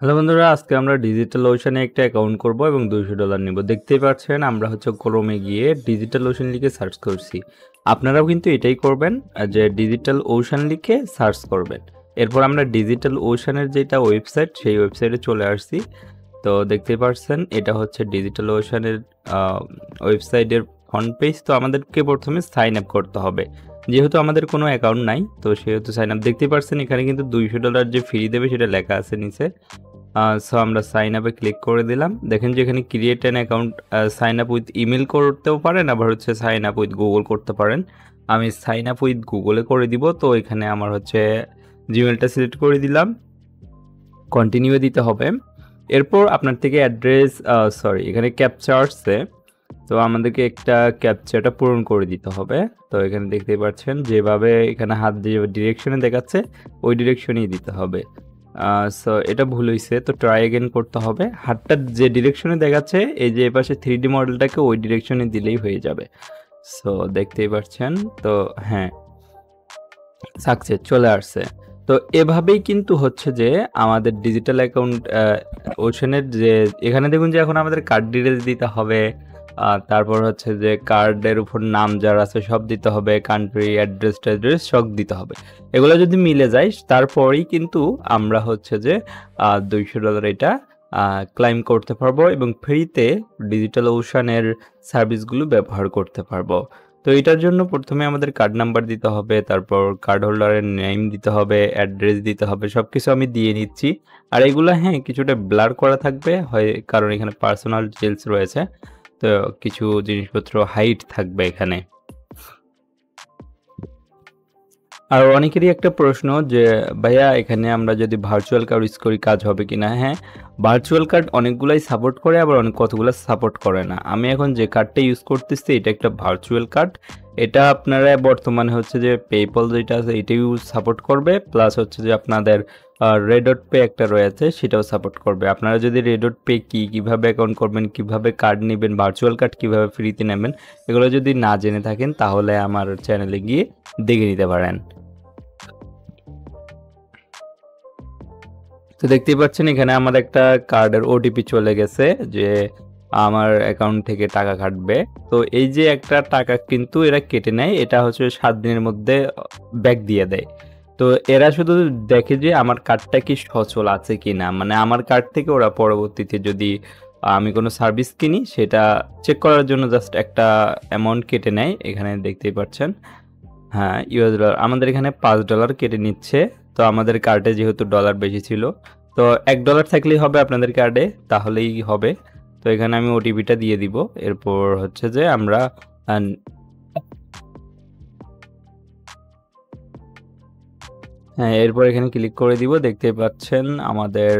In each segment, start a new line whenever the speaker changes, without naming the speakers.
Hello বন্ধুরা, আজকে আমরা ডিজিটাল ওশানে একটা অ্যাকাউন্ট করব এবং $200 নিব। দেখতেই পাচ্ছেন আমরা হচ্ছে ক্রোমে গিয়ে ডিজিটাল ওশান লিখে সার্চ করছি। আপনারাও কিন্তু এটাই করবেন, যে ডিজিটাল ওশান লিখে সার্চ করবেন। এরপর আমরা ডিজিটাল ওশানের যেটা ওয়েবসাইট, সেই ওয়েবসাইটে চলে আসছি। তো দেখতেই পাচ্ছেন এটা হচ্ছে ডিজিটাল ওশানের ওয়েবসাইটের ফ্রন্ট পেজ। তো আমাদেরকে প্রথমে সাইন আপ করতে হবে, যেহেতু আমাদের কোনো অ্যাকাউন্ট নাই। তো সেহেতু সাইন আপ দেখতেই পাচ্ছেন এখানে কিন্তু $200 যে ফ্রি দেবে সেটা লেখা আছে নিচে। সো আমরা সাইন আপে ক্লিক করে দিলাম। দেখেন যে এখানে create an account, sign up with email করতেও পারেন, আবার হচ্ছে সাইন আপ উইথ গুগল করতে পারেন। আমি সাইন আপ উইথ গুগলে করে দিব। তো এখানে আমার হচ্ছে জিমেলটা সিলেক্ট করে দিলাম, কন্টিনিউ দিতে হবে। এরপর আপনার থেকে অ্যাড্রেস, এখানে ক্যাপচা আসছে। তো আমাদেরকে একটা ক্যাপচাটা পূরণ করে দিতে হবে। তো এখানে দেখতেই পাচ্ছেন যেভাবে এখানে হাত দিয়ে ডিরেকশনে দেখাচ্ছে ওই ডিরেকশনেই দিতে হবে। সো এটা ভুল হয়েছে, তো ট্রাই এগেন করতে হবে। হাতটা যে ডিরেকশনে দেখাচ্ছে এই যে এপাশে 3D মডেলটাকে ওই ডিরেকশনে দিলেই হয়ে যাবে। সো দেখতেই পাচ্ছেন, তো হ্যাঁ সাকসেস চলে আসছে। তো এভাবেই কিন্তু হচ্ছে যে আমাদের ডিজিটাল অ্যাকাউন্ট ওশানের যে এখানে দেখুন যে এখন আমাদের কার্ড ডিটেলস দিতে হবে, তারপর হচ্ছে যে কার্ডের উপর নাম যার আছে সব দিতে হবে, কান্ট্রি অ্যাড্রেস ট্যাড্রেস সব দিতে হবে। এগুলো যদি মিলে যায় তারপরেই কিন্তু আমরা হচ্ছে যে $200 এটা ক্লাইম করতে পারবো এবং ফ্রিতে ডিজিটাল ওশানের সার্ভিসগুলো ব্যবহার করতে পারবো। তো এটার জন্য প্রথমে আমাদের কার্ড নাম্বার দিতে হবে, তারপর কার্ড হোল্ডারের নেম দিতে হবে, অ্যাড্রেস দিতে হবে, সব কিছু আমি দিয়ে নিচ্ছি। আর এগুলো হ্যাঁ কিছুটা ব্লার করা থাকবে হয়, কারণ এখানে পার্সোনাল ডিটেলস রয়েছে। তো কিছু জিনিসপত্র হাইড থাকবে এখানে। আর অনেকেরই একটা প্রশ্ন যে ভাইয়া এখানে আমরা যদি ভার্চুয়াল কার্ড ইউজ করি কাজ হবে কিনা। হ্যাঁ, ভার্চুয়াল কার্ড অনেকগুলাই সাপোর্ট করে, আবার অনেক কতগুলো সাপোর্ট করে না। আমি এখন যে কার্ডটা ইউজ করতেছি এটা একটা ভার্চুয়াল কার্ড। এটা আপনারা বর্তমানে হচ্ছে যে পেপল যেটা আছে এটাও সাপোর্ট করবে, প্লাস হচ্ছে যে আপনাদের রেডট পে একটা রয়েছে সেটাও সাপোর্ট করবে। আপনারা যদি রেডট পে কীভাবে অ্যাকাউন্ট করবেন, কিভাবে কার্ড নেবেন, ভার্চুয়াল কার্ড কীভাবে ফ্রিতে নেবেন, এগুলো যদি না জেনে থাকেন তাহলে আমার চ্যানেলে গিয়ে দেখে নিতে পারেন। তো দেখতেই পাচ্ছেন এখানে আমার একটা কার্ডের ওটিপি চলে গেছে যে আমার অ্যাকাউন্ট থেকে টাকা কাটবে। তো এই যে একটা টাকা কিন্তু এরা কেটে নেয়, এটা হচ্ছে 7 দিনের মধ্যে ব্যাক দিয়ে দেয়। তো এরা শুধু দেখে যে আমার কার্ডটা কি সচল আছে কিনা, মানে আমার কার্ড থেকে ওরা পরবর্তীতে যদি আমি কোনো সার্ভিস কিনি সেটা চেক করার জন্য জাস্ট একটা অ্যামাউন্ট কেটে নেয়। এখানে দেখতেই পাচ্ছেন, হ্যাঁ $US আমাদের এখানে $5 কেটে নিচ্ছে। তো আমাদের কার্ডে যেহেতু ডলার বেশি ছিল, তো $1 থাকলেই হবে আপনাদের কার্ডে, তাহলেই হবে। তো এখানে আমি ওটিপিটা দিয়ে দিব। এরপর হচ্ছে যে আমরা হ্যাঁ এরপর এখানে ক্লিক করে দিব। দেখতে পাচ্ছেন আমাদের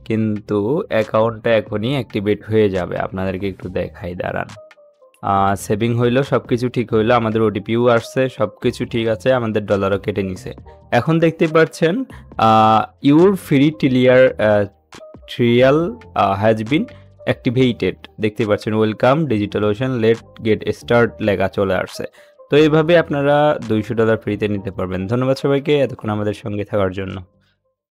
কিন্তু অ্যাকাউন্টটা এখনই অ্যাক্টিভেট হয়ে যাবে। আপনাদেরকে একটু দেখাই, দাঁড়ান। সেভিং হইলো, সব কিছু ঠিক হইলো, আমাদের ওটিপিও আসছে, সব কিছু ঠিক আছে, আমাদের ডলারও কেটে নিছে। এখন দেখতে পাচ্ছেন your free trial has been activated. দেখতে পাচ্ছেন welcome Digital Ocean, let get start লেখা চলে আসছে। তো এইভাবে আপনারা $200 ফ্রিতে নিতে পারবেন। ধন্যবাদ সবাইকে এতক্ষণ আমাদের সঙ্গে থাকার জন্য।